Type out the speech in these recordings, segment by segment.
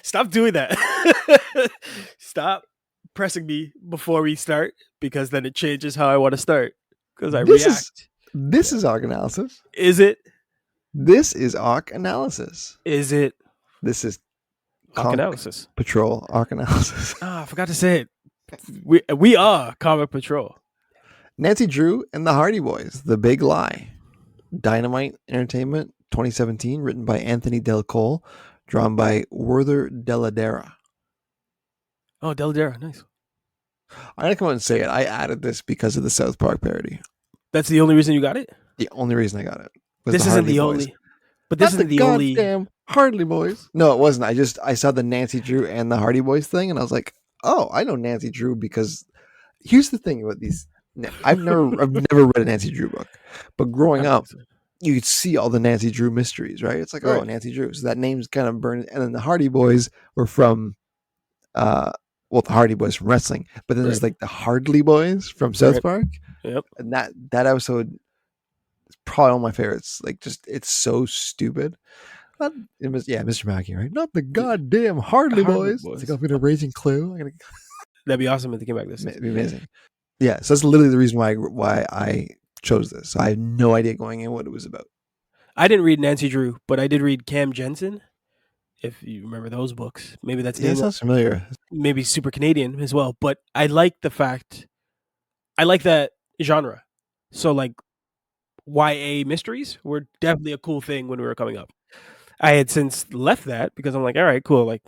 Stop doing that. Stop pressing me before we start because then it changes how I want to start because I This is react. this is arc analysis. Is it? This is arc analysis. Is it This is arc Conk analysis? Patrol arc analysis. I forgot to say it. We are Comic Patrol. Nancy Drew and the Hardy Boys, The Big Lie. Dynamite Entertainment, 2017, written by Anthony Del Cole, drawn by Werther Deladera. Oh, Deladera, nice. I'm gonna come out and say it. I added this because of the South Park parody. That's the only reason you got it? The only reason I got it. This isn't the only. But this isn't the only. Goddamn Hardy Boys. No, it wasn't. I saw the Nancy Drew and the Hardy Boys thing, and I was like, oh, I know Nancy Drew because here's the thing about these. I've never read a Nancy Drew book, but growing up, you could see all the Nancy Drew mysteries, right? It's like, oh, Nancy Drew. So that name's kind of burned. And then the Hardy Boys were from, the Hardy Boys from wrestling, but then there's like the Hardly Boys from South Park. Yep. And that episode is probably one of my favorites. Like, just it's so stupid. Mr. Mackey, right? Not the goddamn Hardly Boys. It's like, I'm gonna Raising Clue. That'd be awesome if they came back this. It'd be amazing. Yeah, so that's literally the reason why I chose this. So I had no idea going in what it was about. I didn't read Nancy Drew, but I did read Cam Jensen. If you remember those books, maybe that sounds familiar. Maybe super Canadian as well. But I like that genre. So like YA mysteries were definitely a cool thing when we were coming up. I had since left that because I'm like, all right, cool. Like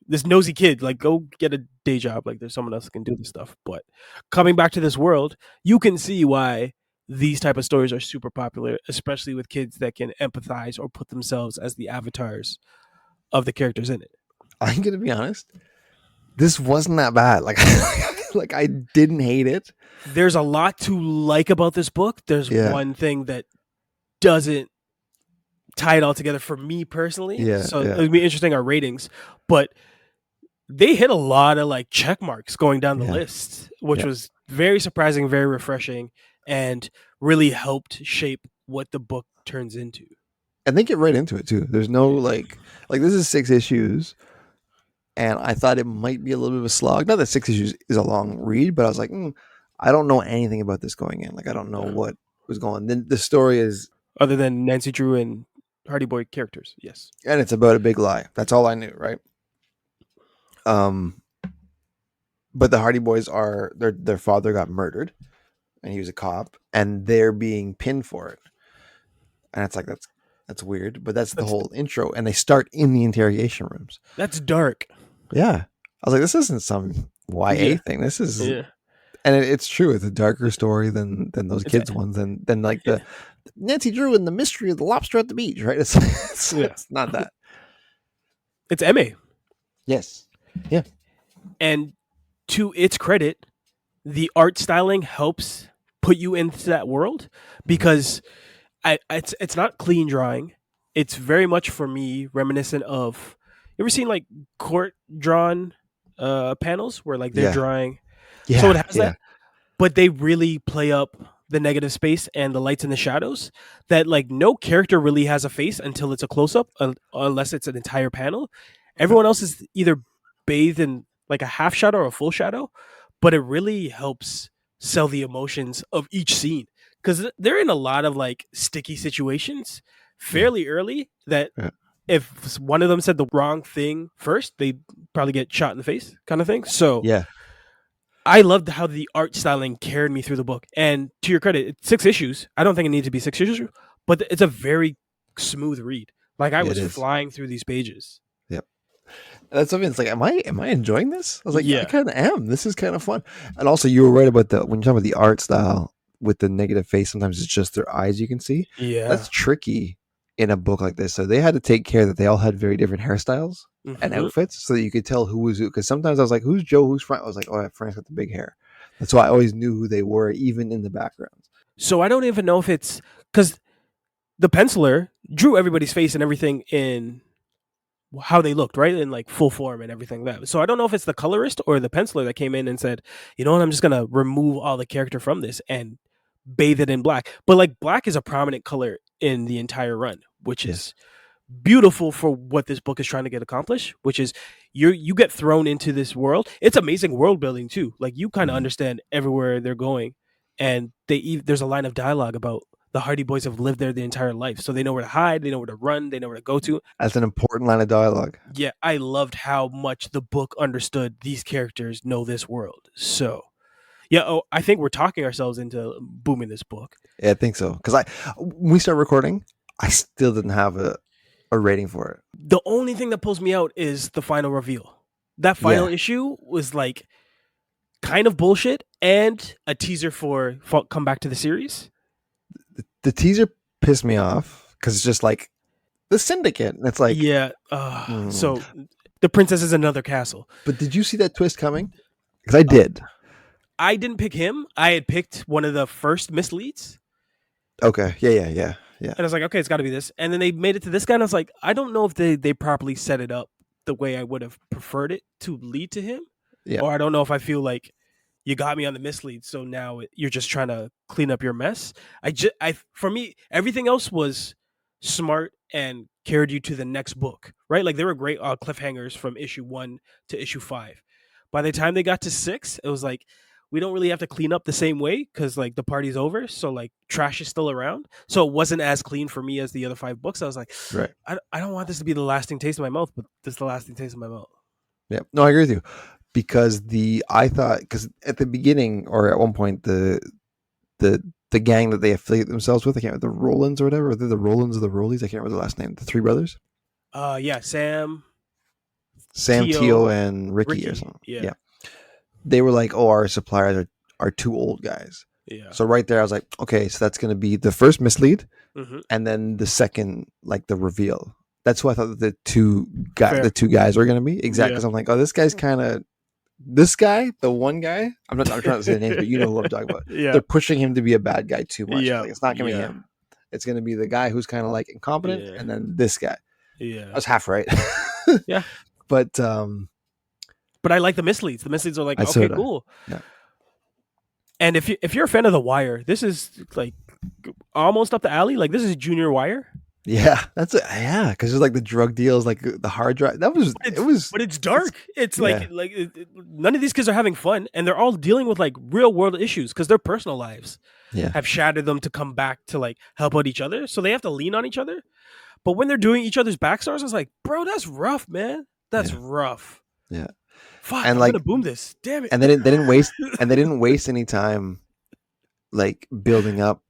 this nosy kid, like go get a day job. Like there's someone else that can do this stuff. But coming back to this world, you can see why these type of stories are super popular, especially with kids that can empathize or put themselves as the avatars of the characters in it. I'm gonna be honest. This wasn't that bad. Like, like I didn't hate it. There's a lot to like about this book. There's one thing that doesn't tie it all together for me personally. So it'll be interesting our ratings, but they hit a lot of like check marks going down the list, which was very surprising, very refreshing, and really helped shape what the book turns into. And they get right into it too. There's no like this is 6 issues, and I thought it might be a little bit of a slog. Not that 6 issues is a long read, but I was like, I don't know anything about this going in. Like I don't know what was going on. Then the story is other than Nancy Drew and Hardy Boy characters, yes. And it's about a big lie. That's all I knew, right? But the Hardy Boys are their father got murdered, and he was a cop, and they're being pinned for it. And it's like that's weird, but that's the whole intro. And they start in the interrogation rooms. That's dark. Yeah, I was like, this isn't some YA thing. This is, and it's true. It's a darker story than those kids ones, than like the Nancy Drew and the mystery of the lobster at the beach, right? It's not that. It's MA. Yes. Yeah. And to its credit, the art styling helps put you into that world because it's not clean drawing. It's very much for me reminiscent of, you ever seen like court drawn panels where like they're drawing? Yeah. So it has that, but they really play up the negative space and the lights and the shadows that like no character really has a face until it's a close-up, unless it's an entire panel. Everyone else is either bathed in like a half shadow or a full shadow, but it really helps sell the emotions of each scene because they're in a lot of like sticky situations fairly early that if one of them said the wrong thing first, they'd probably get shot in the face kind of thing. So I loved how the art styling carried me through the book. And to your credit, it's 6 issues. I don't think it needs to be 6 issues, but it's a very smooth read. Like I was flying through these pages. Yep. That's something. It's like, am I enjoying this? I was like, I kind of am. This is kind of fun. And also, you were right about when you're talking about the art style with the negative face. Sometimes it's just their eyes you can see. Yeah, that's tricky in a book like this. So they had to take care that they all had very different hairstyles and outfits, so that you could tell who was who. Because sometimes I was like, "Who's Joe? Who's Frank?" I was like, "Oh, Frank's got the big hair." That's why I always knew who they were, even in the backgrounds. So I don't even know if it's because the penciler drew everybody's face and everything in how they looked, right? In like full form and everything that. So I don't know if it's the colorist or the penciler that came in and said, you know what, I'm just going to remove all the character from this and bathe it in black. But like black is a prominent color in the entire run, which is beautiful for what this book is trying to get accomplished, which is you get thrown into this world. It's amazing world building too. Like you kind of Mhm. understand everywhere they're going, and there's a line of dialogue about the Hardy Boys have lived there the entire life, so they know where to hide, they know where to run, they know where to go to. That's an important line of dialogue. Yeah, I loved how much the book understood these characters know this world. So yeah, oh, I think we're talking ourselves into booming this book. Yeah, I think so. Because when we start recording, I still didn't have a rating for it. The only thing that pulls me out is the final reveal. That final Yeah, issue was like kind of bullshit and a teaser for come back to the series. the teaser pissed me off because it's just like the Syndicate, and it's like, Yeah. mm. So the princess is another castle. But did you see that twist coming? Because I Uh, did. I didn't pick him. I had picked one of the first misleads. Okay, yeah. And I was like, okay, it's got to be this. And then they made it to this guy, and I was like, I don't know if they properly set it up the way I would have preferred it to lead to him, Yeah, or I don't know if I feel like you got me on the mislead, so now you're just trying to clean up your mess. For me, everything else was smart and carried you to the next book, right? Like there were great cliffhangers from issue 1 to issue 5. By the time they got to 6, it was like we don't really have to clean up the same way because like the party's over, so like trash is still around. So it wasn't as clean for me as the other 5 books. I was like, right. I don't want this to be the lasting taste in my mouth, but this is the lasting taste in my mouth. Yeah, no, I agree with you. Because I thought, because at the beginning or at one point the the gang that they affiliate themselves with, I can't remember, the Rollins or whatever, they're the Rollins or the Rollies, I can't remember the last name, the three brothers, Yeah, Sam, Sam, Teal, Tio, and Ricky or Ricky. something. Yeah, Yeah, they were like, oh, our suppliers are two old guys. yeah. So right there, I was like, okay, so that's going to be the first mislead, Hmm. and then the second, like the reveal. That's who I thought that the Fair. two guys were going to be exactly. Yeah. Because I'm like, oh, this guy's kind of this guy, the one guy. I'm trying to say the names, but you know who I'm talking about. Yeah. They're pushing him to be a bad guy too much. Yeah. Like it's not going to be Yeah. him. It's going to be the guy who's kind of like incompetent, Yeah. and then this guy. I Yeah. was half right, Yeah. but But I like the misleads. The misleads are like, I okay, sort of cool. yeah. And if you're a fan of The Wire, this is like almost up the alley. Like this is Junior Wire. Yeah, that's it. Yeah, because there's like the drug deals, like the hard drive. That was But it. Was it's it's dark. It's yeah, none of these kids are having fun, and they're all dealing with like real world issues because their personal lives yeah, have shattered them to come back to like help out each other. So they have to lean on each other. But when they're doing each other's backstars, I was like, bro, that's rough, man. That's yeah, rough. yeah. Fuck, And I'm gonna like, boom this. Damn it. and they didn't waste any time like building up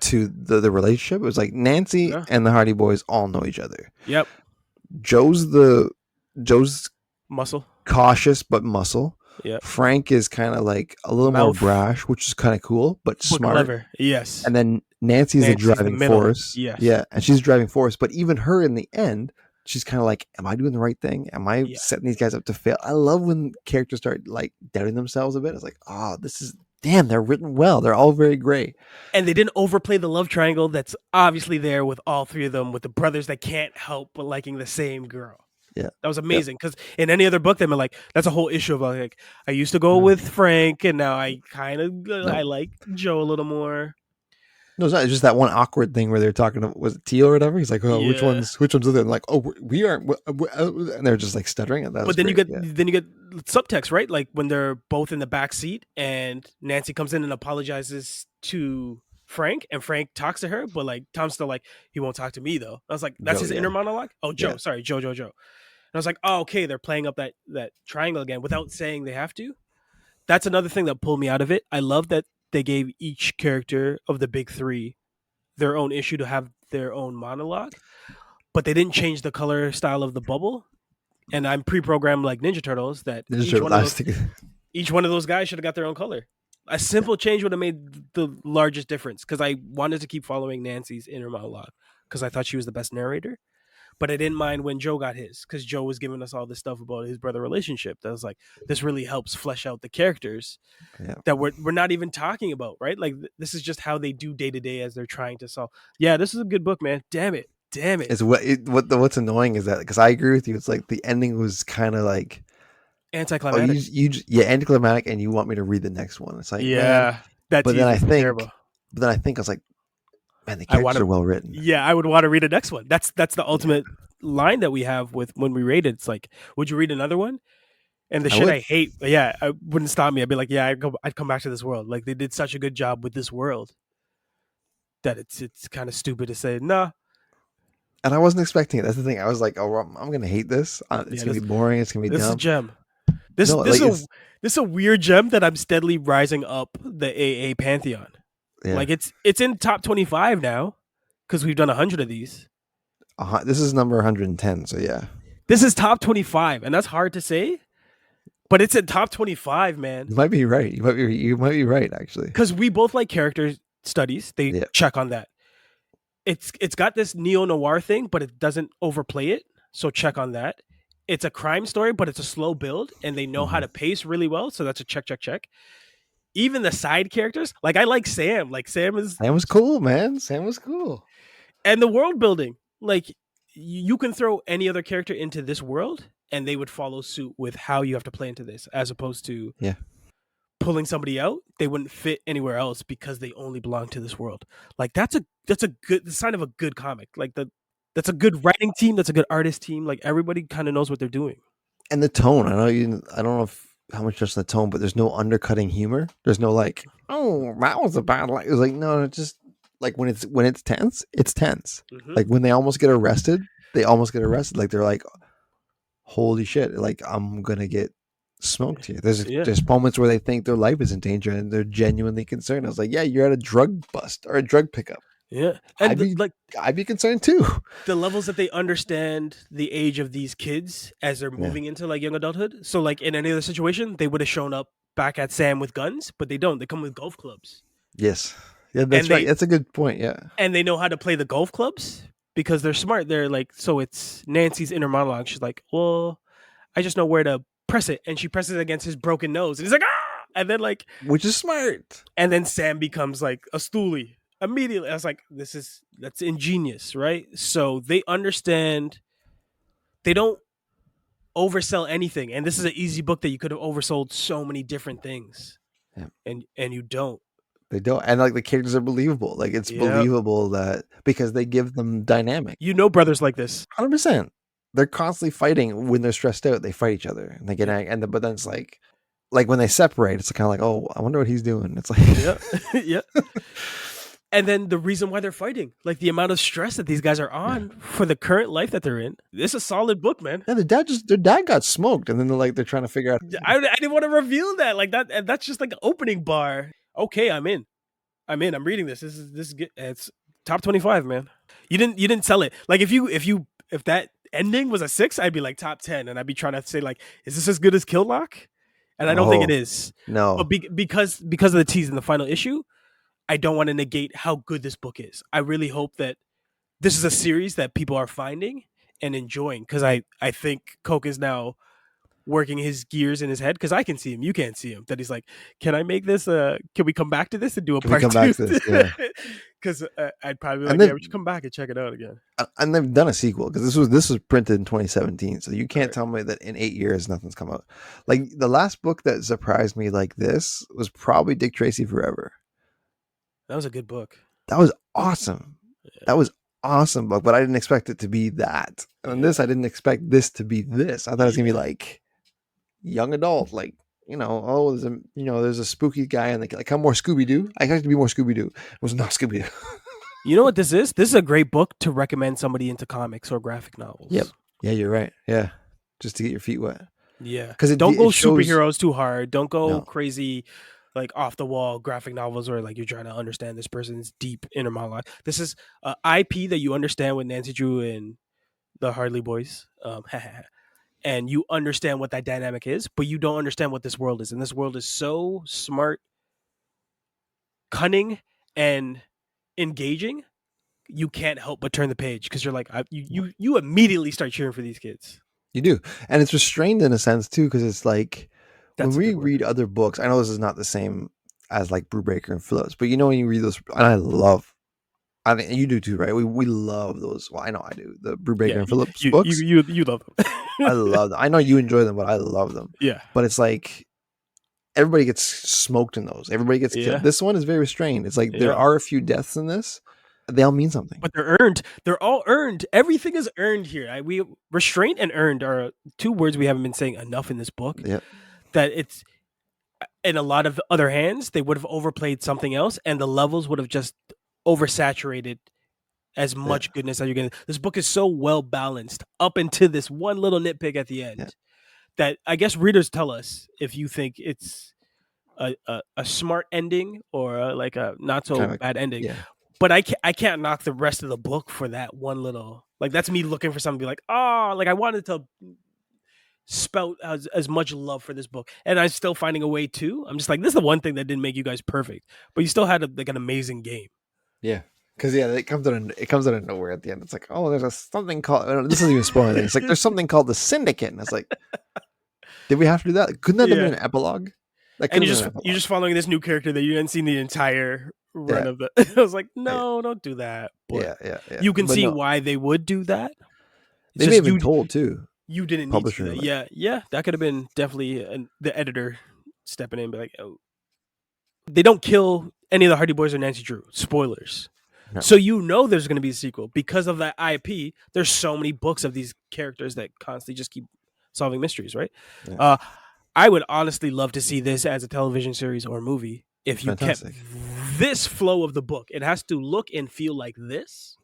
to the relationship. It was like Nancy Yeah. and the Hardy Boys all know each other. Yep. Joe's the Joe's Muscle. cautious but muscle. Yep. Frank is kind of like a little more Mouth. brash, which is kind of cool, but But smart. clever. Yes. And then Nancy's the Nancy's the driving middle. force. Yes. Yeah, and she's the driving force. But even her in the end, she's kind of like, "Am I doing the right thing? Am I Yeah. setting these guys up to fail?" I love when characters start like doubting themselves a bit. It's like, "Oh, this is damn. They're written well. They're all very gray." And they didn't overplay the love triangle that's obviously there with all three of them, with the brothers that can't help but liking the same girl. Yeah. That was Yep. amazing because in any other book, they've been like, that's a whole issue about like, I used to go Mhm. with Frank and now I kind of, No, I like Joe a little more. no, it's not. It's just that one awkward thing where they're talking to, was it Teal or whatever? He's like, "Oh, Yeah. which one's other?" And like, "Oh, we aren't," and they're just like stuttering. And that was But then great. Yeah. then you get subtext, right? Like when they're both in the back seat and Nancy comes in and apologizes to Frank, and Frank talks to her, but like Tom's still like, he won't talk to me though. I was like, that's Joe. his Yeah. inner monologue. Oh, Yeah. Joe, sorry, Joe. And I was like, oh, okay, they're playing up that triangle again without saying they have to. That's another thing that pulled me out of it. I love that they gave each character of the big three their own issue to have their own monologue, but they didn't change the color style of the bubble. And I'm pre-programmed like Ninja Turtles that Ninja Turtle. I was thinking, each one of those guys should have got their own color. A simple change would have made the largest difference because I wanted to keep following Nancy's inner monologue because I thought she was the best narrator. But I didn't mind when Joe got his because Joe was giving us all this stuff about his brother relationship. That was like, this really helps flesh out the characters yeah. that we're not even talking about, right? Like this is just how they do day to day as they're trying to solve. Yeah, this is a good book, man. Damn it. It's what's annoying is that because I agree with you. It's like the ending was kind of like, oh, Anticlimactic. yeah, anticlimactic, and you want me to read the next one. It's like, man. Yeah. That But then teaser I was think, terrible. but then I think I was like, Man, the I want characters to. are well written. Yeah, I would want to read the next one. That's the Yeah, ultimate line that we have with when we rate it. It's like, would you read another one? And the I shit would. I hate, yeah, I wouldn't stop me. I'd be like, yeah, I'd come back to this world. Like they did such a good job with this world that it's kind of stupid to say, nah, And I wasn't expecting it. That's the thing. I was like, oh, I'm gonna hate this. It's yeah, gonna be boring. It's gonna be this is a dumb. gem. This No, this like is a it's this is a weird gem that I'm steadily rising up the AA pantheon. yeah. Like it's in top 25 now because we've done 100 of these. This is number 110. So yeah, This is top 25, and that's hard to say, but it's in top 25, man. you might be right. You might be right actually. Because we both like character studies. They Yeah. check on that. It's got this neo noir thing, but it doesn't overplay it. So check on that. It's a crime story, but it's a slow build, and they know how Mhm. to pace really well. So that's a check, check, check. Even the side characters, like I like Sam. Like Sam is, Sam was cool, man. Sam was cool. and the world building. Like you can throw any other character into this world, and they would follow suit with how you have to play into this, as opposed to Yeah. pulling somebody out. They wouldn't fit anywhere else because they only belong to this world. Like that's a good sign of a good comic. Like that's a good writing team. That's a good artist team. Like everybody kind of knows what they're doing. And the tone. I don't know if how much just the tone, but there's no undercutting humor. There's no like, oh, that was a bad like. It was like no, it's just like when it's tense, it's tense. Mm-hmm. Like when they almost get arrested, they almost get arrested. Like they're like, holy shit! Like I'm gonna get smoked here. Yeah, There's moments where they think their life is in danger and they're genuinely concerned. I was like, yeah, you're at a drug bust or a drug pickup. yeah, I'd and be like I'd be concerned too. the levels that they understand the age of these kids as they're Yeah. moving into like young adulthood. So like in any other situation, they would have shown up back at Sam with guns, but they don't. They come with golf clubs, Yes. Yeah, and that's right. they That's a good point. Yeah. and they know how to play the golf clubs because they're smart. They're like, so it's Nancy's inner monologue. She's like, well, I just know where to press it, and she presses it against his broken nose, and he's like, ah, and then like, Which is smart. and then Sam becomes like a stoolie immediately. I was like, that's ingenious, right? So they understand. They don't oversell anything, and this is an easy book that you could have oversold so many different things, Yeah. and you don't. They don't, and like the characters are believable. Like it's Yeah, believable that because they give them dynamic. you know, brothers like this. 100%. They're constantly fighting when they're stressed out. They fight each other and they get angry. But then it's like when they separate, it's kind of like, oh, I wonder what he's doing. It's Yeah, like, yeah. And then the reason why they're fighting, like the amount of stress that these guys are yeah. on for the current life that they're in. This is a solid book, man. Yeah, their dad got smoked, and then they're trying to figure out. I didn't want to reveal that. Like that, and that's just like an opening bar. Okay, I'm in. I'm reading this. This is good. It's top 25, man. You didn't sell it. Like if that ending was a 6, I'd be like top 10, and I'd be trying to say like, is this as good as Killlock? And I don't think it Oh is. But no, because of the tease in the final issue, I don't want to negate how good this book is. I really hope that this is a series that people are finding and enjoying because I think Coke is now working his gears in his head because I can see him, you can't see him. That he's like, can I make this? Can we come back to this and do a can we part come back two? to this? Yeah, Because I'd probably be and like, yeah, they've we should come back and check it out again. and they've done a sequel because this was printed in 2017. So you All can't right, tell me that in 8 years nothing's come out. Like the last book that surprised me like this was probably Dick Tracy Forever. that was a good book. That was awesome. Yeah, That was awesome book, but I didn't expect it to be that. And yeah, this, I didn't expect this to be this. I thought it was gonna be yeah. like young adult, like oh, there's a spooky guy and like I'm more Scooby Doo. I expected to be more Scooby Doo. It was not Scooby Doo. You know what this is? This is a great book to recommend somebody into comics or graphic Yep. novels. Yeah, you're right. Yeah, just to get your feet wet Yeah. because Don't go it shows superheroes too hard. Don't go no. crazy like off the wall graphic novels where like you're trying to understand this person's deep inner monologue. This is IP that you understand with Nancy Drew and the Harley Boys. And you understand what that dynamic is, but you don't understand what this world is. And this world is so smart, cunning, and engaging. You can't help but turn the page because you're like you immediately start cheering for these kids. You do, and it's restrained in a sense too because it's like when That's a we good word. read other books. I know this is not the same as like Brubaker and Phillips, but when you read those, and I love. I think you do too, right? We love those. Well, I know I do. The Brubaker Yeah, and Phillips you you books. you you love I them. love them. I know you enjoy them, but I love them. Yeah, But it's like everybody gets smoked in those. Everybody gets killed. yeah, This one is very restrained. It's like there yeah. are a few deaths in this, they all mean something. but they're earned. They're all earned. Everything is earned here. We restraint and earned are two words we haven't been saying enough in this book. Yeah, That it's in a lot of other hands they would have overplayed something else, and the levels would have just oversaturated as yeah, much goodness as you're getting. This book is so well balanced up into this one little nitpick at the yeah. end that I guess readers tell us if you think it's a smart ending or like a not so Kind of, bad ending. yeah, But I can't knock the rest of the book for that one little, like, that's me looking for something to be like, oh, like I wanted to spout as much love for this book, and I'm still finding a way to. I'm just like, this is the one thing that didn't make you guys perfect, but you still had like an amazing game. yeah. Because yeah, it comes out of nowhere at the end. It's like, oh, there's something called. This isn't even spoiling anything. It's like there's something called the Syndicate, and it's like, did we have to do that? Couldn't that have been Yeah, an epilogue? That and could have been an you're epilogue. just following this new character that you hadn't seen the entire run Yeah, of the. I was like, yeah, no, don't do that. But yeah. you can But see no, why they would do that. It's they may have just been told too. you didn't need to do Publisher, that. like, Yeah, yeah, that could have been definitely the editor stepping in and be like, oh, they don't kill any of the Hardy Boys or Nancy Drew. Spoilers. no, So you know there's going to be a sequel because of that IP. There's so many books of these characters that constantly just keep solving mysteries, right? yeah, Uh, I would honestly love to see this as a television series or movie if you kept fantastic. this flow of the book. It has to look and feel like this.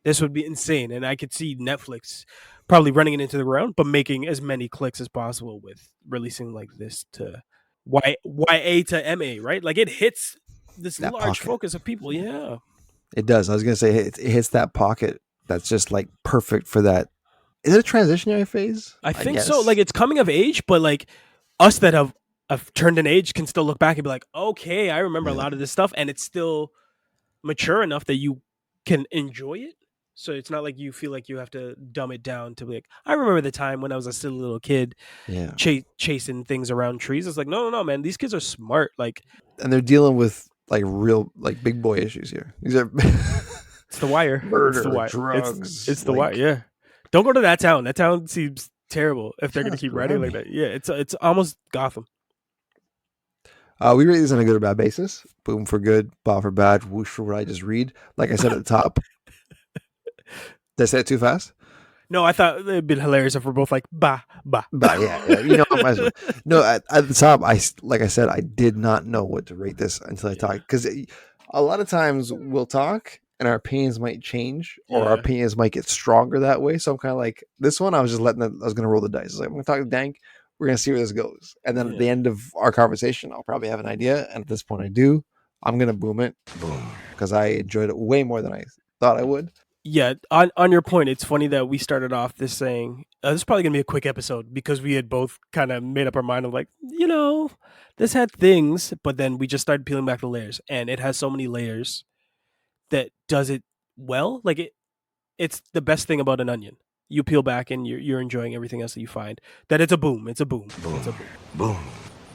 This would be insane, and I could see Netflix probably running it into the ground, but making as many clicks as possible with releasing like this to YA to MA, right? Like it hits this That large pocket, focus of people. Yeah, it does. I was gonna say it hits that pocket that's just like perfect for that. Is it a transitionary phase? I I think so. Like guess. it's coming of age, but like us that have turned an age can still look back and be like, okay, I remember a Yeah, lot of this stuff, and it's still mature enough that you can enjoy it. So it's not like you feel like you have to dumb it down to be like, I remember the time when I was a silly little kid yeah. chasing things around trees. It's like, no, no, no, man. These kids are smart. Like And they're dealing with like real like big boy issues here. These are it's the wire. It's the murder, wire. drugs, It's the wire. like Yeah. Don't go to that town. That town seems terrible if they're yeah, gonna it's keep writing like grimy. that. Yeah, it's almost Gotham. We rate these on a good or bad basis. Boom for good, bob for bad, whoosh for what I just read. Like I said at the top, did I say it too fast? No, I thought it'd been hilarious if we're both like bah bah. But yeah, you know, I might as well. No, at the top, like I said, I did not know what to rate this until I Yeah. talked because a lot of times we'll talk and our opinions might change or our Yeah. opinions might get stronger that way. So I'm kind of like this one. I was just letting I was going to roll the dice. I was like, I'm going to talk to Dank. We're going to see where this goes. And then at Yeah. the end of our conversation, I'll probably have an idea. And at this point, I do. I'm going to boom it because I enjoyed it way more than I thought I would. Yeah, on your point, it's funny that we started off this saying this is probably gonna be a quick episode because we had both kind of made up our mind of like, this had things, but then we just started peeling back the layers, and it has so many layers that does it well. Like it's the best thing about an onion. You peel back and you're enjoying everything else that you find. That it's a boom. It's a boom. It's a boom.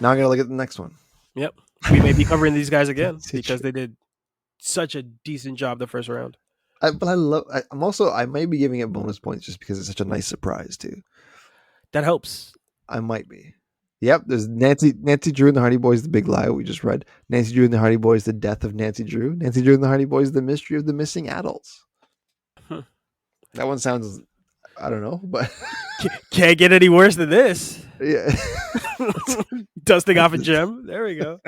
Now I'm going to look at the next one. Yep. We may be covering these guys again That's because true. they did such a decent job the first round. But I love. I'm also. I might be giving it bonus points just because it's such a nice surprise too. That helps. I might be. Yep. There's Nancy Drew and the Hardy Boys, The Big Lie. We just read Nancy Drew and the Hardy Boys, The Death of Nancy Drew. Nancy Drew and the Hardy Boys, The Mystery of the Missing Adults. Hmm. That one sounds. I don't know, but Can't get any worse than this. yeah. Dusting off a gem. There we go.